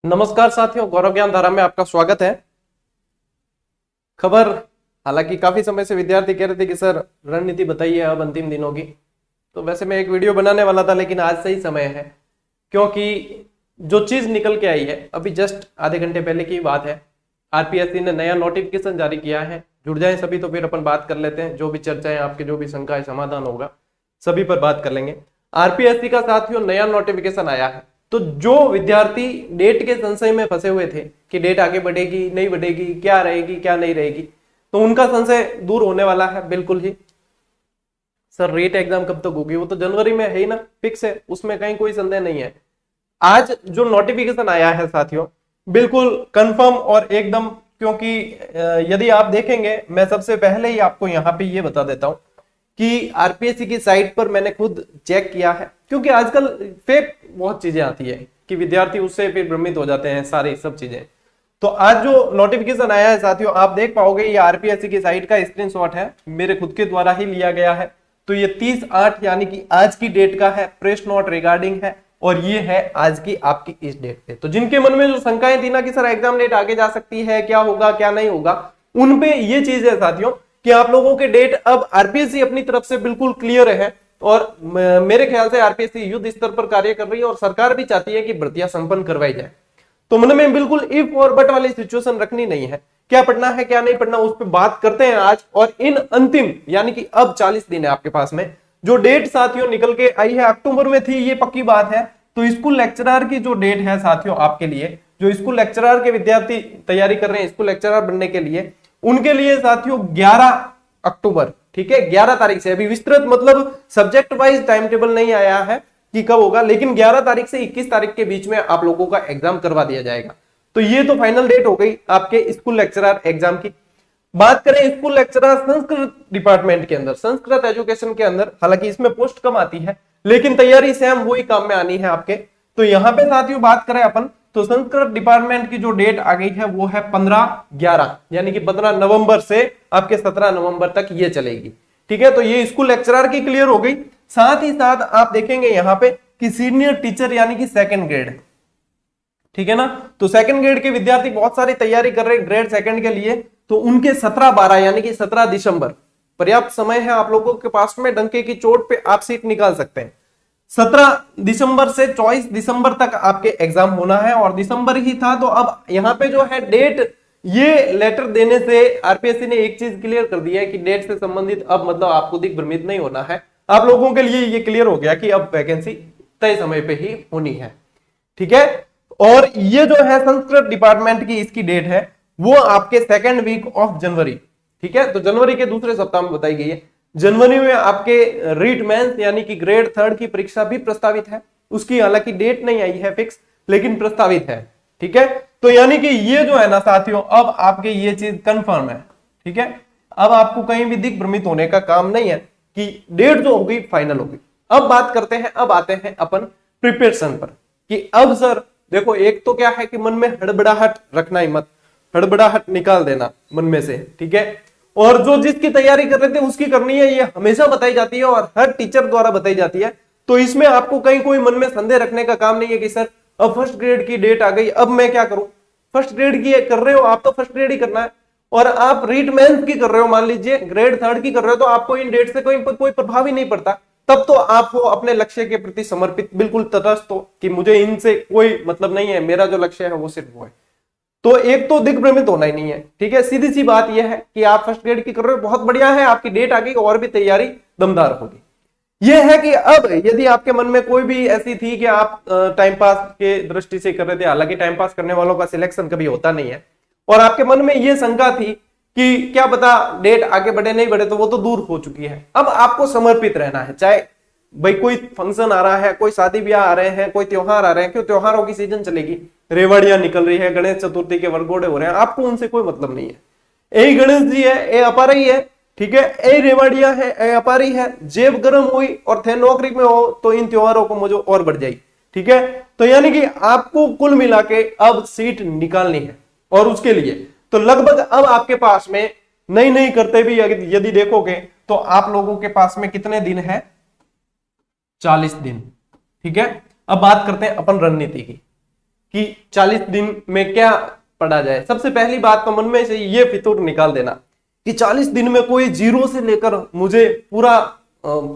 नमस्कार साथियों, गौरव ज्ञान धारा में आपका स्वागत है। खबर, हालांकि काफी समय से विद्यार्थी कह रहे थे कि सर रणनीति बताइए अब अंतिम दिनों की। तो वैसे मैं एक वीडियो बनाने वाला था, लेकिन आज सही समय है क्योंकि जो चीज निकल के आई है अभी जस्ट आधे घंटे पहले की बात है। आरपीएससी ने नया नोटिफिकेशन जारी किया है। जुड़ जाए सभी तो फिर अपन बात कर लेते हैं। जो भी चर्चाएं, आपके जो भी शंका है, समाधान होगा सभी पर बात कर लेंगे। आरपीएससी का साथियों नया नोटिफिकेशन आया है। तो जो विद्यार्थी डेट के संशय में फंसे हुए थे कि डेट आगे बढ़ेगी नहीं बढ़ेगी, क्या रहेगी क्या नहीं रहेगी, तो उनका संशय दूर होने वाला है बिल्कुल ही। सर रेट एग्जाम कब तक होगी? वो तो जनवरी में है ही ना, फिक्स है, उसमें कहीं कोई संदेह नहीं है। आज जो नोटिफिकेशन आया है साथियों, बिल्कुल कंफर्म और एकदम, क्योंकि यदि आप देखेंगे, मैं सबसे पहले ही आपको यहाँ पे ये बता देता हूं कि आरपीएससी की साइट पर मैंने खुद चेक किया है, क्योंकि आजकल फेक बहुत चीजें आती है कि विद्यार्थी उससे फिर भ्रमित हो जाते हैं सारी सब चीजें। तो आज जो नोटिफिकेशन आया है साथियों, आप देख पाओगे ये आरपीएससी की साइट का स्क्रीनशॉट है, मेरे खुद के द्वारा ही लिया गया है। तो ये 30/8 यानी कि आज की डेट का है, प्रेस नोट रिगार्डिंग है, और ये है आज की आपकी इस डेट पे। तो जिनके मन में जो शंकाएं थी ना कि सर एग्जाम डेट आगे जा सकती है, क्या होगा क्या नहीं होगा, उन पे ये चीज है साथियों कि आप लोगों के डेट अब आरपीएससी अपनी तरफ से बिल्कुल क्लियर है। और मेरे ख्याल से आरपीएससी युद्ध स्तर पर कार्य कर रही है और सरकार भी चाहती है कि भर्तियां संपन्न करवाई जाए। तो मन में बिल्कुल इफ और बट वाली सिचुएशन रखनी नहीं है। क्या पढ़ना है क्या नहीं पढ़ना, उस पर बात करते हैं आज। और इन अंतिम यानी कि अब 40 दिन है आपके पास में। जो डेट साथियों निकल के आई है, अक्टूबर में थी, ये पक्की बात है। तो स्कूल लेक्चरर की जो डेट है साथियों आपके लिए, जो स्कूल लेक्चरर के विद्यार्थी तैयारी कर रहे हैं स्कूल लेक्चरर बनने के लिए, उनके लिए साथियों 11 अक्टूबर, ठीक है, 11 तारीख से। अभी विस्तृत मतलब सब्जेक्ट वाइज टाइम टेबल नहीं आया है कि कब होगा, लेकिन 11 तारीख से 21 तारीख के बीच में आप लोगों का एग्जाम करवा दिया जाएगा। तो ये तो फाइनल डेट हो गई आपके स्कूल लेक्चरर एग्जाम की। बात करें स्कूल लेक्चरर संस्कृत डिपार्टमेंट के अंदर, संस्कृत एजुकेशन के अंदर, हालांकि इसमें पोस्ट कम आती है लेकिन तैयारी सेम वही काम में आनी है आपके। तो यहां पे साथियों बात करें अपन, तो संस्कृत डिपार्टमेंट की जो डेट आ गई है वो है 15/11 यानी कि 15 नवंबर से आपके 17 नवंबर तक ये चलेगी। ठीक है, तो ये स्कूल लेक्चरर की क्लियर हो गई। साथ ही साथ आप देखेंगे यहां पे कि सीनियर टीचर यानी कि सेकंड ग्रेड, ठीक है ना, तो सेकंड ग्रेड के विद्यार्थी बहुत सारी तैयारी कर रहे हैं ग्रेड सेकंड के लिए। तो उनके 17/12 यानी कि 17 दिसंबर पर्याप्त समय है आप लोगों के पास में, डंके की चोट पे आप सीट निकाल सकते हैं। 17 दिसंबर से 24 दिसंबर तक आपके एग्जाम होना है, और दिसंबर ही था। तो अब यहाँ पे जो है डेट, ये लेटर देने से आरपीएससी ने एक चीज क्लियर कर दी है कि डेट से संबंधित अब मतलब आपको दिग्भ्रमित नहीं होना है। आप लोगों के लिए ये क्लियर हो गया कि अब वैकेंसी तय समय पे ही होनी है। ठीक है, और ये जो है संस्कृत डिपार्टमेंट की इसकी डेट है वो आपके सेकेंड वीक ऑफ जनवरी, ठीक है, तो जनवरी के दूसरे सप्ताह में बताई गई है। जनवरी में आपके रीट मेंस यानी कि ग्रेड थर्ड की परीक्षा भी प्रस्तावित है। उसकी हालांकि डेट नहीं आई है फिक्स, लेकिन प्रस्तावित है। ठीक है, तो यानी कि ये जो है ना साथियों, अब आपके ये चीज कंफर्म है। ठीक है, अब आपको कहीं भी दिग्भ्रमित होने का काम नहीं है कि डेट जो होगी फाइनल होगी। अब बात करते हैं, अब आते हैं अपन प्रिपरेशन पर कि अब सर देखो, एक तो क्या है कि मन में हड़बड़ाहट रखना ही मत, हड़बड़ाहट निकाल देना मन में से। ठीक है, और जो जिसकी तैयारी कर रहे थे उसकी करनी है, ये हमेशा बताई जाती है और हर टीचर द्वारा बताई जाती है। तो इसमें आपको कहीं कोई मन में संदेह रखने का काम नहीं है कि सर अब फर्स्ट ग्रेड की डेट आ गई, अब मैं क्या करूं। फर्स्ट ग्रेड की कर रहे हो आप तो फर्स्ट ग्रेड ही करना है, और आप रीट मेंस की कर रहे हो, मान लीजिए ग्रेड थर्ड की कर रहे हो, तो आपको इन डेट से कोई प्रभाव ही नहीं पड़ता। तब तो आप हो अपने लक्ष्य के प्रति समर्पित, बिल्कुल तटस्थ हो कि मुझे इनसे कोई मतलब नहीं है, मेरा जो लक्ष्य है वो सिर्फ वो है। तो एक तो दिग्भ्रमित होना ही नहीं है। ठीक है, सीधी सी बात यह है कि आप फर्स्ट ग्रेड की कर रहे हो, बहुत बढ़िया है, आपकी डेट आ गई, और भी तैयारी दमदार होगी। यह है कि अब यदि आपके मन में कोई भी ऐसी थी कि आप टाइम पास के दृष्टि से कर रहे थे, हालांकि टाइम पास करने वालों का सिलेक्शन कभी होता नहीं है, और आपके मन में यह शंका थी कि क्या पता डेट आगे बढ़े नहीं बढ़े, तो वो तो दूर हो चुकी है। अब आपको समर्पित रहना है, चाहे भाई कोई फंक्शन आ रहा है, कोई शादी ब्याह आ रहे हैं, कोई त्योहार आ रहे हैं, क्यों त्योहारों की सीजन चलेगी, रेवड़ियां निकल रही है, गणेश चतुर्थी के वरघोड़े हो रहे हैं, आपको उनसे कोई मतलब नहीं है। ए गणेश जी है, ए अपारी है, ठीक है, ए रेवड़ियां है, ए अपारी है, जेब गर्म हुई और थे नौकरी में हो तो इन त्योहारों को मुझे और बढ़ जाए। ठीक है, तो यानी कि आपको कुल मिला के अब सीट निकालनी है, और उसके लिए तो लगभग अब आपके पास में नहीं करते भी यदि देखोगे तो आप लोगों के पास में कितने दिन है, 40 दिन। ठीक है, अब बात करते हैं अपन रणनीति की कि 40 दिन में क्या पढ़ा जाए। सबसे पहली बात तो मन में से ये फितूर निकाल देना कि 40 दिन में कोई जीरो से लेकर मुझे पूरा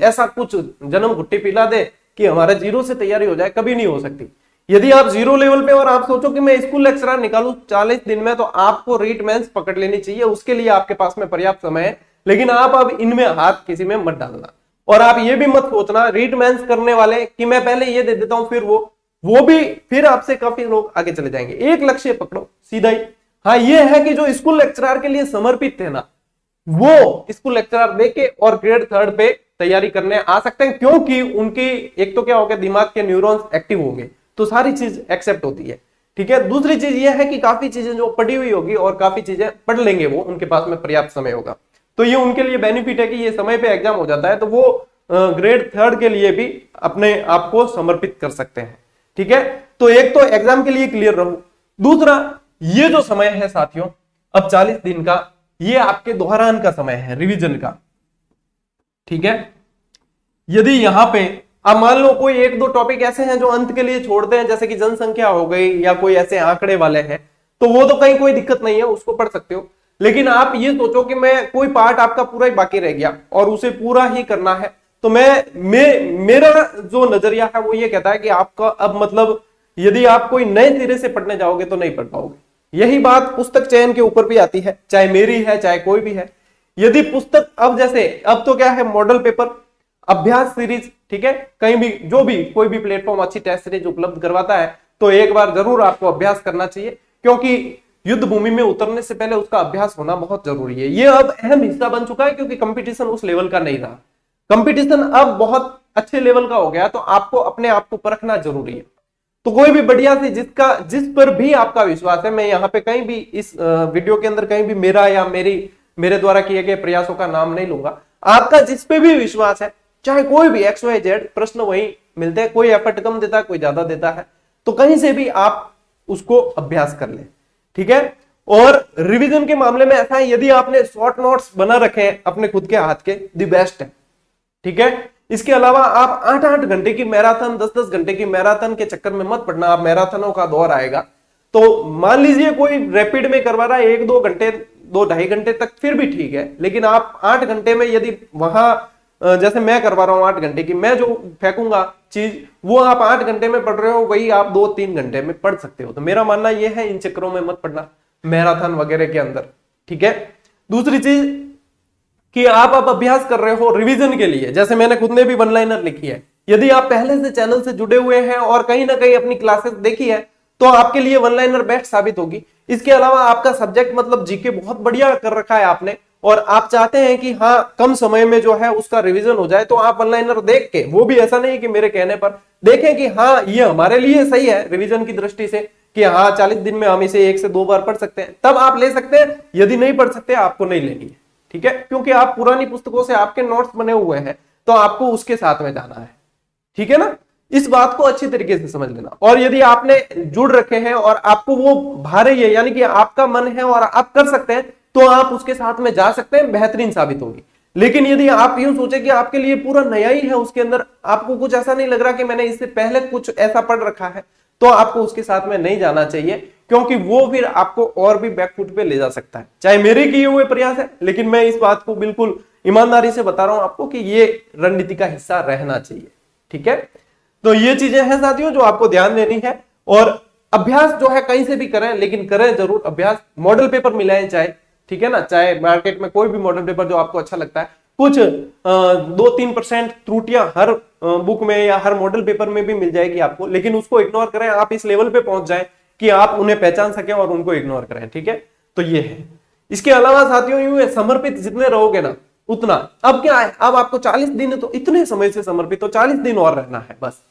ऐसा कुछ जन्म घुट्टी पिला दे कि हमारा जीरो से तैयारी हो जाए, कभी नहीं हो सकती। यदि आप जीरो लेवल पे और आप सोचो कि मैं स्कूल लेक्चरर निकालूं 40 दिन में, तो आपको रीट मेंस पकड़ लेनी चाहिए, उसके लिए आपके पास में पर्याप्त समय है। लेकिन आप अब इनमें हाथ किसी में मत डालना, और आप ये भी मत सोचना रीट मेंस करने वाले कि मैं पहले ये दे देता हूं फिर वो भी, फिर आपसे काफी लोग आगे चले जाएंगे। एक लक्ष्य पकड़ो सीधा ही। हाँ, ये है कि जो स्कूल लेक्चरर के लिए समर्पित थे ना, वो स्कूल लेक्चरर देके और ग्रेड 3 पे तैयारी करने आ सकते हैं, क्योंकि उनकी एक तो क्या हो गया, दिमाग के न्यूरॉन्स एक्टिव होंगे, तो सारी चीज एक्सेप्ट होती है। ठीक है, दूसरी चीज ये है कि काफी चीजें जो पढ़ी हुई होगी और काफी चीजें पढ़ लेंगे वो, उनके पास में पर्याप्त समय होगा, तो ये उनके लिए बेनिफिट है कि ये समय पे एग्जाम हो जाता है, तो वो ग्रेड 3 के लिए भी अपने आप को समर्पित कर सकते हैं। ठीक है, तो एक तो एग्जाम के लिए क्लियर रहो, दूसरा ये जो समय है साथियों अब 40 दिन का, ये आपके दोहरान का समय है, रिवीजन का। ठीक है, यदि यहां पे अब मान लो कोई एक दो टॉपिक ऐसे हैं जो अंत के लिए छोड़ते हैं, जैसे कि जनसंख्या हो गई या कोई ऐसे आंकड़े वाले हैं, तो वो तो कहीं कोई दिक्कत नहीं है, उसको पढ़ सकते हो। लेकिन आप ये सोचो कि मैं कोई पार्ट आपका पूरा ही बाकी रह गया और उसे पूरा ही करना है, तो मेरा जो नजरिया है वो ये कहता है कि आपका अब मतलब यदि आप कोई नए सिरे से पढ़ने जाओगे तो नहीं पढ़ पाओगे। यही बात पुस्तक चयन के ऊपर भी आती है, चाहे मेरी है चाहे कोई भी है। यदि पुस्तक अब जैसे अब तो क्या है, मॉडल पेपर, अभ्यास सीरीज, ठीक है, कहीं भी जो भी कोई भी प्लेटफॉर्म अच्छी टेस्ट सीरीज उपलब्ध करवाता है, तो एक बार जरूर आपको अभ्यास करना चाहिए, क्योंकि युद्ध भूमि में उतरने से पहले उसका अभ्यास होना बहुत जरूरी है। ये अब अहम हिस्सा बन चुका है, क्योंकि कंपटीशन उस लेवल का नहीं रहा, कंपटीशन अब बहुत अच्छे लेवल का हो गया, तो आपको अपने आप को परखना जरूरी है। तो कोई भी बढ़िया से जिस पर भी आपका विश्वास है, मैं यहाँ पे कहीं भी इस वीडियो के अंदर कहीं भी मेरा या मेरे द्वारा किए गए प्रयासों का नाम नहीं लूंगा, आपका जिस पे भी विश्वास है, चाहे कोई भी XYZ, प्रश्न वही मिलते हैं, कोई एफर्ट कम देता है कोई ज्यादा देता है, तो कहीं से भी आप उसको अभ्यास कर ले। ठीक है, और रिवीजन के मामले में ऐसा है, यदि आपने शॉर्ट नोट्स बना रखे हैं अपने खुद के हाथ के, दी बेस्ट है। ठीक है, इसके अलावा आप 8-8 घंटे की मैराथन, 10-10 घंटे की मैराथन के चक्कर में मत पड़ना। आप मैराथनों का दौर आएगा, तो मान लीजिए कोई रैपिड में करवा रहा है 1-2 घंटे, 2-2.5 घंटे तक, फिर भी ठीक है। लेकिन आप 8 घंटे में यदि वहां जैसे मैं करवा रहा हूं 8 घंटे की, मैं जो फेंकूंगा चीज वो आप 8 घंटे में पढ़ रहे हो, वही आप 2-3 घंटे में पढ़ सकते हो। तो मेरा मानना यह है, इन चक्करों में मत पढ़ना मैराथन वगैरह के अंदर। ठीक है, दूसरी चीज कि आप अब अभ्यास कर रहे हो रिवीजन के लिए, जैसे मैंने खुद ने भी वन लाइनर लिखी है, यदि आप पहले से चैनल से जुड़े हुए हैं और कहीं ना कहीं अपनी क्लासेस देखी है, तो आपके लिए वन लाइनर बेस्ट साबित होगी। इसके अलावा आपका सब्जेक्ट मतलब जीके बहुत बढ़िया कर रखा है आपने, और आप चाहते हैं कि हाँ कम समय में जो है उसका रिवीजन हो जाए, तो आप वन लाइनर देख के, वो भी ऐसा नहीं कि मेरे कहने पर, देखें कि हाँ ये हमारे लिए सही है रिवीजन की दृष्टि से, कि हाँ 40 दिन में हम इसे 1 से 2 बार पढ़ सकते हैं, तब आप ले सकते हैं। यदि नहीं पढ़ सकते, आपको नहीं लेनी है। ठीक है, क्योंकि आप पुरानी पुस्तकों से आपके नोट्स बने हुए हैं, तो आपको उसके साथ में जाना है। ठीक है ना, इस बात को अच्छी तरीके से समझ लेना। और यदि आपने जुड़ रखे हैं और आपको वो भा रही है, यानी कि आपका मन है और आप कर सकते हैं, तो आप उसके साथ में जा सकते हैं, बेहतरीन साबित होगी। लेकिन यदि आप यूं सोचे कि आपके लिए पूरा नया ही है, उसके अंदर आपको कुछ ऐसा नहीं लग रहा कि मैंने इससे पहले कुछ ऐसा पढ़ रखा है, तो आपको उसके साथ में नहीं जाना चाहिए, क्योंकि वो फिर आपको और भी बैकफुट पे ले जा सकता है। चाहे मेरे किए हुए प्रयास है, लेकिन मैं इस बात को बिल्कुल ईमानदारी से बता रहा हूं आपको कि ये रणनीति का हिस्सा रहना चाहिए। ठीक है, तो ये चीजें हैं साथियों जो आपको ध्यान देनी है। और अभ्यास जो है कहीं से भी करें, लेकिन करें जरूर अभ्यास। मॉडल पेपर मिलाएं चाहे, ठीक है ना, चाहे मार्केट में कोई भी मॉडल पेपर जो आपको अच्छा लगता है, कुछ 2-3% त्रुटियां हर बुक में या हर मॉडल पेपर में भी मिल जाएगी आपको, लेकिन उसको इग्नोर करें। आप इस लेवल पे पहुंच जाएं कि आप उन्हें पहचान सकें और उनको इग्नोर करें। ठीक है, तो ये है। इसके अलावा साथियों यूं है, समर्पित जितने रहोगे ना उतना, अब क्या है, अब आपको 40 दिन है, तो इतने समय से समर्पित, तो 40 दिन और रहना है बस।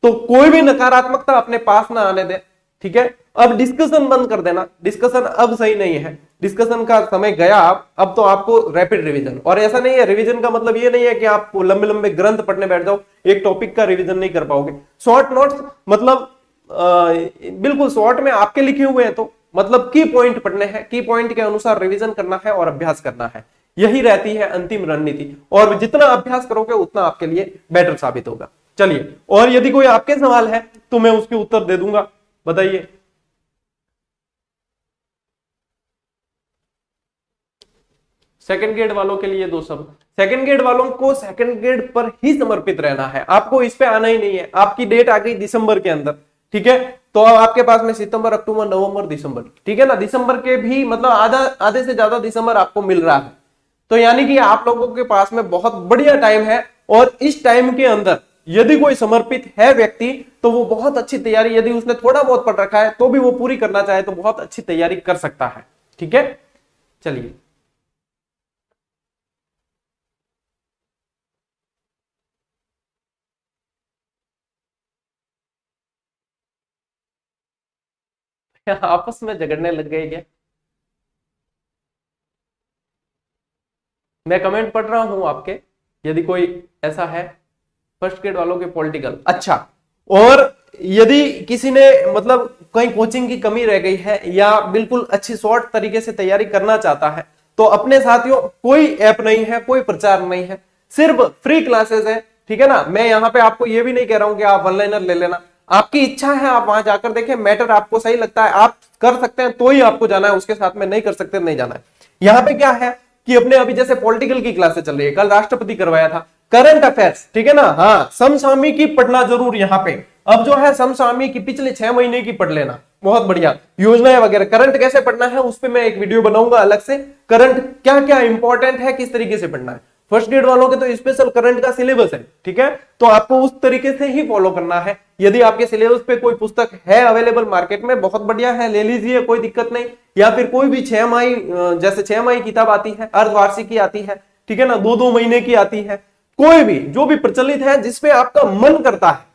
तो कोई भी नकारात्मकता अपने पास ना आने दे। ठीक है, अब डिस्कशन बंद कर देना, डिस्कशन अब सही नहीं है, डिस्कशन का समय गया। अब तो आपको रैपिड रिवीजन, और ऐसा नहीं है, रिवीजन का मतलब ये नहीं है कि आप लंबे लंबे ग्रंथ पढ़ने बैठ जाओ, एक टॉपिक का रिवीजन नहीं कर पाओगे। शॉर्ट नोट्स मतलब बिल्कुल शॉर्ट में आपके लिखे हुए हैं, तो मतलब की पॉइंट पढ़ने हैं, की पॉइंट के अनुसार रिवीजन करना है और अभ्यास करना है। यही रहती है अंतिम रणनीति, और जितना अभ्यास करोगे उतना आपके लिए बेटर साबित होगा। चलिए, और यदि कोई आपके सवाल है तो मैं उसके उत्तर दे दूंगा। बताइए। सेकंड ग्रेड वालों के लिए दो सब, सेकंड ग्रेड वालों को सेकंड ग्रेड पर ही समर्पित रहना है, आपको इस पे आना ही नहीं है। आपकी डेट आ गई दिसंबर के अंदर, ठीक है, तो अब आपके पास में सितंबर, अक्टूबर, नवंबर, दिसंबर, ठीक है ना, दिसंबर के भी मतलब आधे से ज्यादा दिसंबर आपको मिल रहा है। तो यानी कि आप लोगों के पास में बहुत बढ़िया टाइम है, और इस टाइम के अंदर यदि कोई समर्पित है व्यक्ति तो वो बहुत अच्छी तैयारी, यदि उसने थोड़ा बहुत पढ़ रखा है तो भी वो पूरी करना चाहे तो बहुत अच्छी तैयारी कर सकता है, ठीक है। चलिए आपस में झगड़ने लग गए क्या? मैं कमेंट पढ़ रहा हूं आपके, यदि कोई ऐसा है फर्स्ट ग्रेड वालों के पॉलिटिकल, अच्छा। और यदि किसी ने मतलब कहीं कोचिंग की कमी रह गई है या बिल्कुल अच्छी शॉर्ट तरीके से तैयारी करना चाहता है तो अपने साथियों कोई ऐप नहीं है, कोई प्रचार नहीं है, सिर्फ फ्री क्लासेस है, ठीक है ना। मैं यहाँ पे आपको ये भी नहीं कह रहा हूं कि आप ऑनलाइनर ले लेना, आपकी इच्छा है, आप वहां जाकर देखें, मैटर आपको सही लगता है आप कर सकते हैं तो ही आपको जाना है, उसके साथ में नहीं कर सकते नहीं जाना है। यहाँ पे क्या है कि अपने अभी जैसे पॉलिटिकल की क्लासेस चल रही है, कल राष्ट्रपति करवाया था, करंट अफेयर्स, ठीक है ना, हाँ समसामयिकी पढ़ना जरूर यहाँ पे। अब जो है समसामयिकी पिछले 6 महीने की पढ़ लेना, बहुत बढ़िया योजनाएं वगैरह, करंट कैसे पढ़ना है उस पर मैं एक वीडियो बनाऊंगा अलग से, करंट क्या क्या इंपॉर्टेंट है, किस तरीके से पढ़ना है। फर्स्ट ग्रेड वालों के तो स्पेशल करंट का सिलेबस है, ठीक है, तो आपको उस तरीके से ही फॉलो करना है। यदि आपके सिलेबस पे कोई पुस्तक है अवेलेबल मार्केट में, बहुत बढ़िया है, ले लीजिए, कोई दिक्कत नहीं। या फिर कोई भी 6 माही, जैसे 6 माही किताब आती है, अर्धवार्षिकी आती है, ठीक है ना, 2-2 महीने की आती है, कोई भी जो भी प्रचलित है जिसपे आपका मन करता है,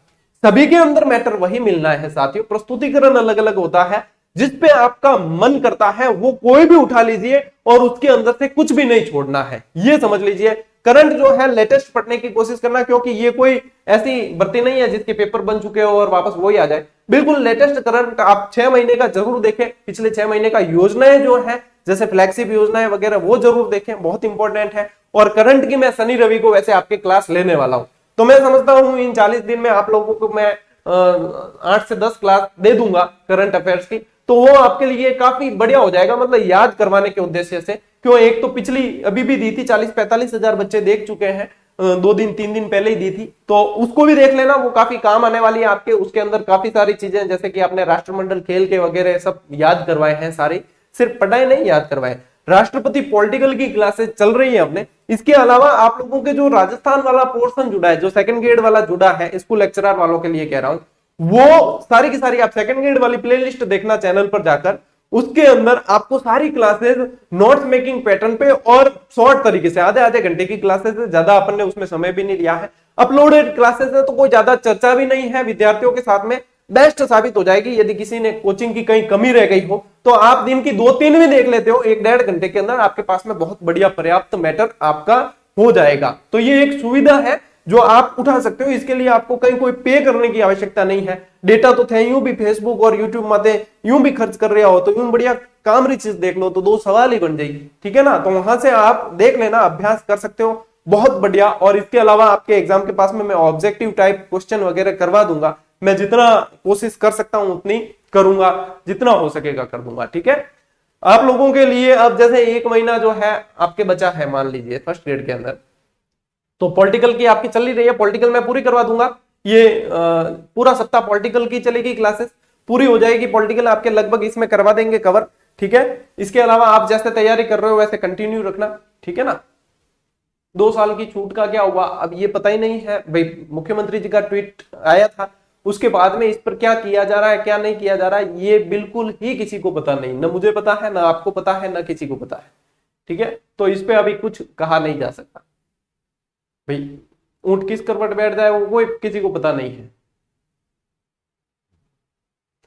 सभी के अंदर मैटर वही मिलना है साथियों, प्रस्तुतिकरण अलग अलग होता है, जिसपे आपका मन करता है वो कोई भी उठा लीजिए और उसके अंदर से कुछ भी नहीं छोड़ना है, ये समझ लीजिए। करंट जो है लेटेस्ट पढ़ने की कोशिश करना, क्योंकि ये कोई ऐसी भर्ती नहीं है जिसके पेपर बन चुके हो और वापस वही आ जाए, बिल्कुल लेटेस्ट करंट आप 6 महीने का जरूर देखें, पिछले 6 महीने का योजनाएं जो है जैसे फ्लैगशिप योजनाएं वगैरह वो जरूर देखें, बहुत इंपॉर्टेंट है। और करंट की मैं शनि रवि को वैसे आपके क्लास लेने वाला हूं, तो मैं समझता हूं इन 40 दिन में आप लोगों को मैं 8 से 10 क्लास दे दूंगा करंट अफेयर्स की, तो वो आपके लिए काफी बढ़िया हो जाएगा, मतलब याद करवाने के उद्देश्य से। क्यों, एक तो पिछली अभी भी दी थी, 40-45 हजार बच्चे देख चुके हैं, 2 दिन 3 दिन पहले ही दी थी, तो उसको भी देख लेना, वो काफी काम आने वाली है आपके। उसके अंदर काफी सारी चीजें जैसे कि आपने राष्ट्रमंडल खेल के वगैरह सब याद करवाए हैं सारे, सिर्फ पढ़ाई नहीं याद करवाए। राष्ट्रपति पॉलिटिकल की क्लासेस चल रही है अपने, इसके अलावा आप लोगों के जो राजस्थान वाला पोर्शन जुड़ा है, जो सेकंड ग्रेड वाला जुड़ा है, स्कूल लेक्चरर वालों के लिए कह रहा हूं, वो सारी की सारी आप सेकंड ग्रेड वाली प्लेलिस्ट देखना चैनल पर जाकर, उसके अंदर आपको सारी क्लासेस नोट्स मेकिंग पैटर्न पे और शॉर्ट तरीके से, आधे आधे घंटे की क्लासेस है, ज्यादा अपन ने उसमें समय भी नहीं लिया है, अपलोडेड क्लासेस है, तो कोई ज्यादा चर्चा भी नहीं है, विद्यार्थियों के साथ में बेस्ट साबित हो जाएगी। यदि किसी ने कोचिंग की कहीं कमी रह गई हो तो आप दिन की 2-3 भी देख लेते हो, 1-1.5 घंटे के अंदर आपके पास में बहुत बढ़िया पर्याप्त मैटर आपका हो जाएगा। तो ये एक सुविधा है जो आप उठा सकते हो, इसके लिए आपको कहीं कोई पे करने की आवश्यकता नहीं है। डेटा तो थे यूं भी फेसबुक और यूट्यूब माते यूं भी खर्च कर रहा हो, तो यूं बढ़िया काम री चीज देख लो तो 2 सवाल ही बन जाएगी, ठीक है ना, तो वहां से आप देख लेना, अभ्यास कर सकते हो, बहुत बढ़िया। और इसके अलावा आपके एग्जाम के पास में मैं ऑब्जेक्टिव टाइप क्वेश्चन वगैरह करवा दूंगा, मैं जितना कोशिश कर सकता हूं उतनी करूंगा, जितना हो सकेगा कर दूंगा, ठीक है। आप लोगों के लिए अब जैसे 1 महीना जो है आपके बचा है, मान लीजिए फर्स्ट ग्रेड के अंदर, तो पॉलिटिकल की आपकी चल ही रही है, पॉलिटिकल मैं पूरी करवा दूंगा, ये पूरा सप्ताह पॉलिटिकल की चलेगी, क्लासेस पूरी हो जाएगी, पॉलिटिकल आपके लगभग इसमें करवा देंगे कवर, ठीक है। इसके अलावा आप जैसे तैयारी कर रहे हो वैसे कंटिन्यू रखना, ठीक है ना। 2 साल की छूट का क्या हुआ अब ये पता ही नहीं है भाई, मुख्यमंत्री जी का ट्वीट आया था, उसके बाद में इस पर क्या किया जा रहा है क्या नहीं किया जा रहा है ये बिल्कुल ही किसी को पता नहीं, ना मुझे पता है, ना आपको पता है, ना किसी को पता है, ठीक है। तो इस पे अभी कुछ कहा नहीं जा सकता भाई, ऊंट किस करवट बैठ जाए वो कोई किसी को पता नहीं है।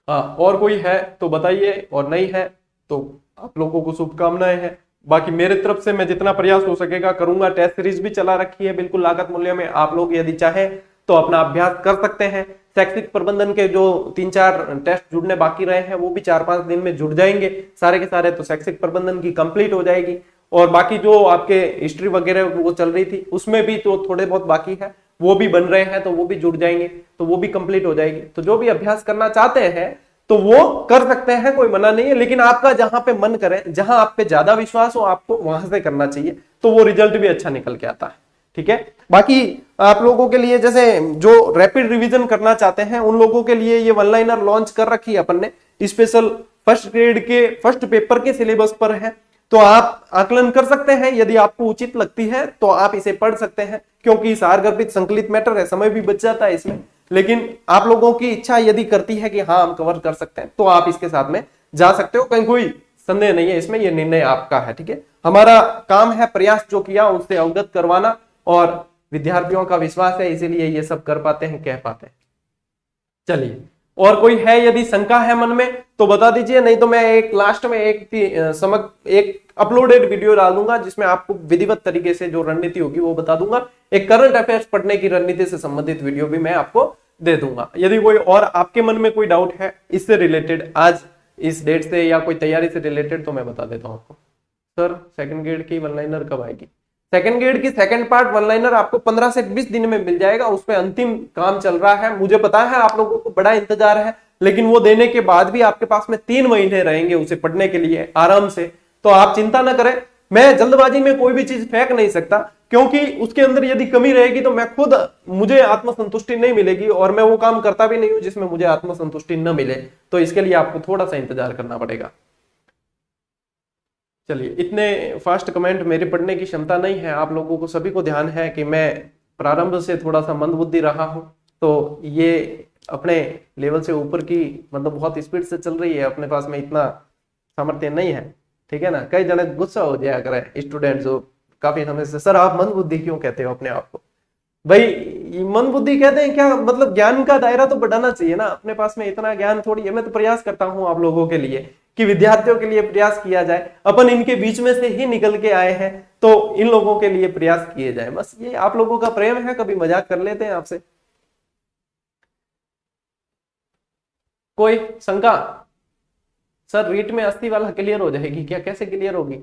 हाँ, और कोई है तो बताइए, और नहीं है तो आप लोगों को शुभकामनाएं हैं। बाकी मेरे तरफ से मैं जितना प्रयास हो सकेगा करूंगा, टेस्ट सीरीज भी चला रखी है बिल्कुल लागत मूल्य में, आप लोग यदि चाहे तो अपना अभ्यास कर सकते हैं। शैक्षिक प्रबंधन के जो 3-4 टेस्ट जुड़ने बाकी रहे हैं वो भी 4-5 दिन में जुड़ जाएंगे सारे के सारे, तो शैक्षिक प्रबंधन की कंप्लीट हो जाएगी। और बाकी जो आपके हिस्ट्री वगैरह वो चल रही थी उसमें भी तो थोड़े बहुत बाकी है, वो भी बन रहे हैं, तो वो भी जुड़ जाएंगे, तो वो भी कंप्लीट हो जाएगी। तो जो भी अभ्यास करना चाहते हैं तो वो कर सकते हैं, कोई मना नहीं है, लेकिन आपका जहां पे मन करे, जहां आप पे ज्यादा विश्वास हो, आपको वहां से करना चाहिए, तो वो रिजल्ट भी अच्छा निकल के आता है। ठीक है, बाकी आप लोगों के लिए जैसे जो रैपिड रिवीजन करना चाहते हैं उन लोगों के लिए ये वन लाइनर लॉन्च कर रखी है अपन ने, स्पेशल फर्स्ट ग्रेड के फर्स्ट पेपर के सिलेबस पर है, तो आप आकलन कर सकते हैं, यदि आपको उचित लगती है तो आप इसे पढ़ सकते हैं, क्योंकि सारगर्भित संकलित मैटर है, समय भी बच जाता है इसमें, लेकिन आप लोगों की इच्छा यदि करती है कि हाँ हम कवर कर सकते हैं तो आप इसके साथ में जा सकते हो, कहीं कोई संदेह नहीं है इसमें, ये निर्णय आपका है। ठीक है, हमारा काम है प्रयास जो किया उससे अवगत करवाना, और विद्यार्थियों का विश्वास है इसीलिए ये सब कर पाते हैं, कह पाते हैं। चलिए, और कोई है यदि शंका है मन में तो बता दीजिए, नहीं तो मैं एक लास्ट में एक अपलोडेड वीडियो डाल दूंगा जिसमें आपको विधिवत तरीके से जो रणनीति होगी वो बता दूंगा, एक करंट अफेयर्स पढ़ने की रणनीति से संबंधित वीडियो भी मैं आपको दे दूंगा। यदि कोई और आपके मन में कोई डाउट है इससे रिलेटेड, आज इस डेट से या कोई तैयारी से रिलेटेड, तो मैं बता देता हूं आपको। सर सेकंड ग्रेड की वन लाइनर कब आएगी? सेकंड ग्रेड की सेकंड पार्ट वन लाइनर आपको 15 से 20 दिन में मिल जाएगा, उसमें अंतिम काम चल रहा है, मुझे पता है आप लोगों को बड़ा इंतजार है, लेकिन वो देने के बाद भी आपके पास में 3 महीने रहेंगे उसे पढ़ने के लिए आराम से, तो आप चिंता ना करें। मैं जल्दबाजी में कोई भी चीज फेंक नहीं सकता, क्योंकि उसके अंदर यदि कमी रहेगी तो मैं खुद, मुझे आत्मसंतुष्टि नहीं मिलेगी, और मैं वो काम करता भी नहीं हूं जिसमें मुझे आत्मसंतुष्टि न मिले, तो इसके लिए आपको थोड़ा सा इंतजार करना पड़ेगा। चलिए, इतने फास्ट कमेंट मेरे पढ़ने की क्षमता नहीं है, आप लोगों को सभी को ध्यान है कि मैं प्रारंभ से थोड़ा सा मंदबुद्धि रहा हूं, तो ये अपने लेवल से ऊपर की मतलब बहुत स्पीड से चल रही है, अपने पास में इतना सामर्थ्य नहीं है। ठीक है ना, कई जने गुस्सा हो जाया करे स्टूडेंट जो काफी समय से, सर आप मंदबुद्धि क्यों कहते हो अपने आप को? भाई मंदबुद्धि कहते हैं क्या, मतलब ज्ञान का दायरा तो बढ़ाना चाहिए ना, अपने पास में इतना ज्ञान थोड़ी है। मैं तो प्रयास करता हूं आप लोगों के लिए कि विद्यार्थियों के लिए प्रयास किया जाए, अपन इनके बीच में से ही निकल के आए हैं तो इन लोगों के लिए प्रयास किए जाए, बस ये आप लोगों का प्रेम है, कभी मजाक कर लेते हैं आपसे। कोई शंका? सर रीट में अस्थि वाला क्लियर हो जाएगी क्या? कैसे क्लियर होगी?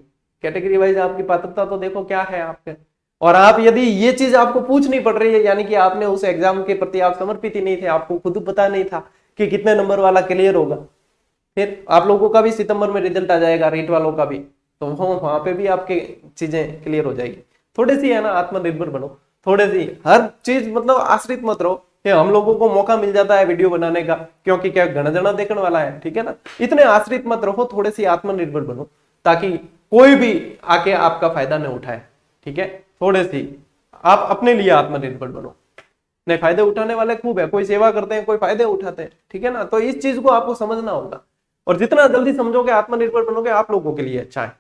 कैटेगरी वाइज आपकी पात्रता तो देखो क्या है आपके, और आप यदि ये चीज आपको पूछनी पड़ रही है, यानी कि आपने उस एग्जाम के प्रति आप समर्पित ही नहीं थे, आपको खुद पता नहीं था कि कितने नंबर वाला क्लियर होगा, फिर आप लोगों का भी सितंबर में रिजल्ट आ जाएगा, रीट वालों का भी, तो वहां पे भी आपके चीजें क्लियर हो जाएगी। थोड़ी सी है ना, आत्मनिर्भर बनो, थोड़ी सी, हर चीज मतलब आश्रित मत रहो। हम लोगों को मौका मिल जाता है वीडियो बनाने का, क्योंकि क्या घना जना देखने वाला है, ठीक है ना, इतने आश्रित मत रहो, थोड़े सी आत्मनिर्भर बनो, ताकि कोई भी आके आपका फायदा न उठाए। ठीक है, थोड़े सी आप अपने लिए आत्मनिर्भर बनो। नहीं, फायदे उठाने वाले खूब है, कोई सेवा करते हैं, कोई फायदे उठाते हैं, ठीक है ना, तो इस चीज को आपको समझना होगा, और जितना जल्दी समझोगे, आत्मनिर्भर बनोगे, आप लोगों के लिए अच्छा है।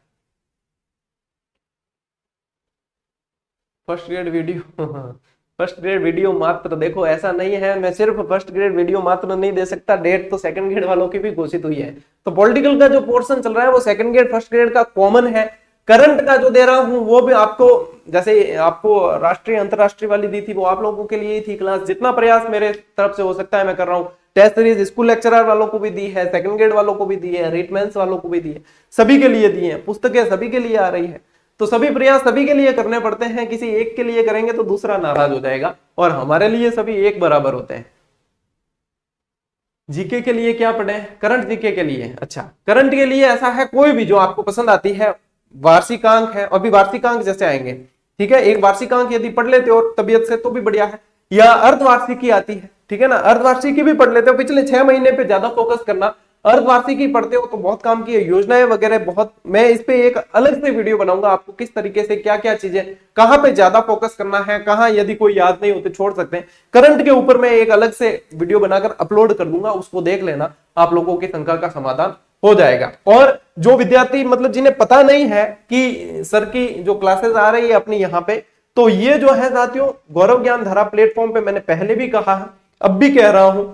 First grade video first grade video मात्र, देखो ऐसा नहीं है, मैं सिर्फ फर्स्ट ग्रेड वीडियो मात्र नहीं दे सकता, डेट तो सेकंड ग्रेड वालों की भी घोषित हुई है। तो पॉलिटिकल का जो पोर्शन चल रहा है वो सेकंड ग्रेड फर्स्ट ग्रेड का कॉमन है। करंट का जो दे रहा हूं वो भी आपको, जैसे आपको राष्ट्रीय अंतरराष्ट्रीय वाली दी थी, वो आप लोगों के लिए ही थी क्लास, जितना प्रयास मेरे तरफ से हो सकता है मैं कर रहा हूँ। टेस्ट सीरीज स्कूल लेक्चरर वालों को भी दी है, सेकंड ग्रेड वालों को भी दी है, रीटमेंस वालों को भी दी है, सभी के लिए दी है, पुस्तकें सभी के लिए आ रही है, तो सभी प्रयास सभी के लिए करने पड़ते हैं। किसी एक के लिए करेंगे तो दूसरा नाराज हो जाएगा, और हमारे लिए सभी एक बराबर होते हैं। जीके के लिए क्या पढ़े? करंट जीके के लिए, अच्छा करंट के लिए ऐसा है, कोई भी जो आपको पसंद आती है, वार्षिकांक है, अभी वार्षिकांक जैसे आएंगे, ठीक है, एक वार्षिकांक यदि पढ़ लेते हो तबियत से तो भी बढ़िया है, या अर्धवार्षिकी आती है, ठीक है ना, अर्धवार्षिकी भी पढ़ लेते हो, पिछले 6 महीने पे ज्यादा फोकस करना, अर्धवार्षिकी पढ़ते हो तो बहुत काम की है, योजनाएं वगैरह बहुत, मैं इस पे एक अलग से वीडियो बनाऊंगा, आपको किस तरीके से क्या क्या चीजें, कहां पे ज्यादा फोकस करना है, कहां यदि कोई याद नहीं होते छोड़ सकते हैं, करंट के ऊपर मैं एक अलग से वीडियो बनाकर अपलोड कर दूंगा, उसको देख लेना, आप लोगों की शंका का समाधान हो जाएगा। और जो विद्यार्थी मतलब जिन्हें पता नहीं है कि सर की जो क्लासेस आ रही है अपनी यहाँ पे, तो ये जो है साथियों, गौरव ज्ञान धारा प्लेटफॉर्म पे मैंने पहले भी कहा है, अब भी कह रहा हूं,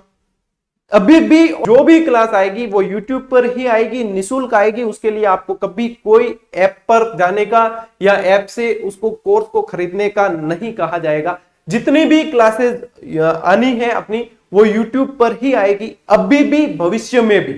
अभी भी जो भी क्लास आएगी वो YouTube पर ही आएगी, निःशुल्क आएगी, उसके लिए आपको कभी कोई ऐप पर जाने का या ऐप से उसको कोर्स को खरीदने का नहीं कहा जाएगा। जितनी भी क्लासेस आनी है अपनी, वो YouTube पर ही आएगी, अभी भी भविष्य में भी,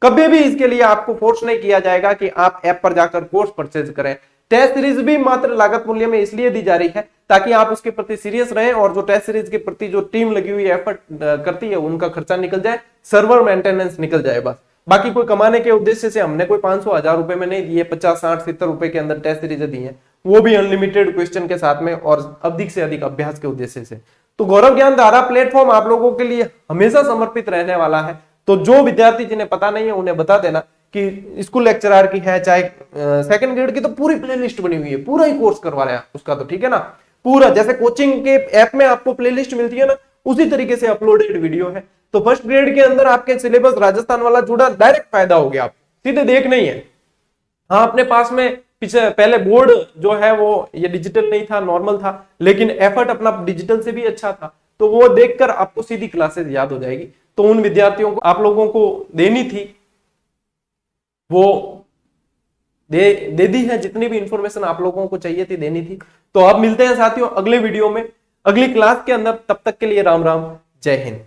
कभी भी इसके लिए आपको फोर्स नहीं किया जाएगा कि आप ऐप पर जाकर कोर्स परचेज करें। टेस्ट सीरीज भी मात्र लागत मूल्य में इसलिए दी जा रही है ताकि आप उसके प्रति सीरियस रहें और जो टेस्ट सीरीज के प्रति जो टीम लगी हुई एफर्ट करती है उनका खर्चा निकल जाए, सर्वर मेंटेनेंस निकल जाए बस। बाकी कोई कमाने के उद्देश्य से हमने कोई 500-1000 रुपए में नहीं दिए, 50-60-70 रुपए के अंदर टेस्ट सीरीज दी है, वो भी अनलिमिटेड क्वेश्चन के साथ में और अधिक से अधिक अभ्यास के उद्देश्य से। तो गौरव ज्ञान धारा प्लेटफॉर्म आप लोगों के लिए हमेशा समर्पित रहने वाला है। तो जो विद्यार्थी जिन्हें पता नहीं है उन्हें बता देना कि स्कूल लेक्चरर की है चाहे सेकंड ग्रेड की, तो पूरी प्लेलिस्ट बनी हुई है, पूरा ही कोर्स करवा रहे हैं उसका, तो ठीक है ना। पूरा जैसे कोचिंग के ऐप में आपको प्लेलिस्ट मिलती है ना, उसी तरीके से अपलोडेड वीडियो है। तो फर्स्ट ग्रेड के अंदर आपके सिलेबस राजस्थान वाला जुड़ा, डायरेक्ट फायदा हो गया, आप सीधे देख नहीं है। हाँ, अपने पास में पीछे पहले बोर्ड जो है वो ये डिजिटल नहीं था, नॉर्मल था, लेकिन एफर्ट अपना डिजिटल से भी अच्छा था, तो वो देखकर आपको सीधी क्लासेस याद हो जाएगी। तो उन विद्यार्थियों को आप लोगों को देनी थी वो दे दी है, जितनी भी इंफॉर्मेशन आप लोगों को चाहिए थी देनी थी। तो अब मिलते हैं साथियों अगले वीडियो में, अगली क्लास के अंदर। तब तक के लिए राम राम, जय हिंद।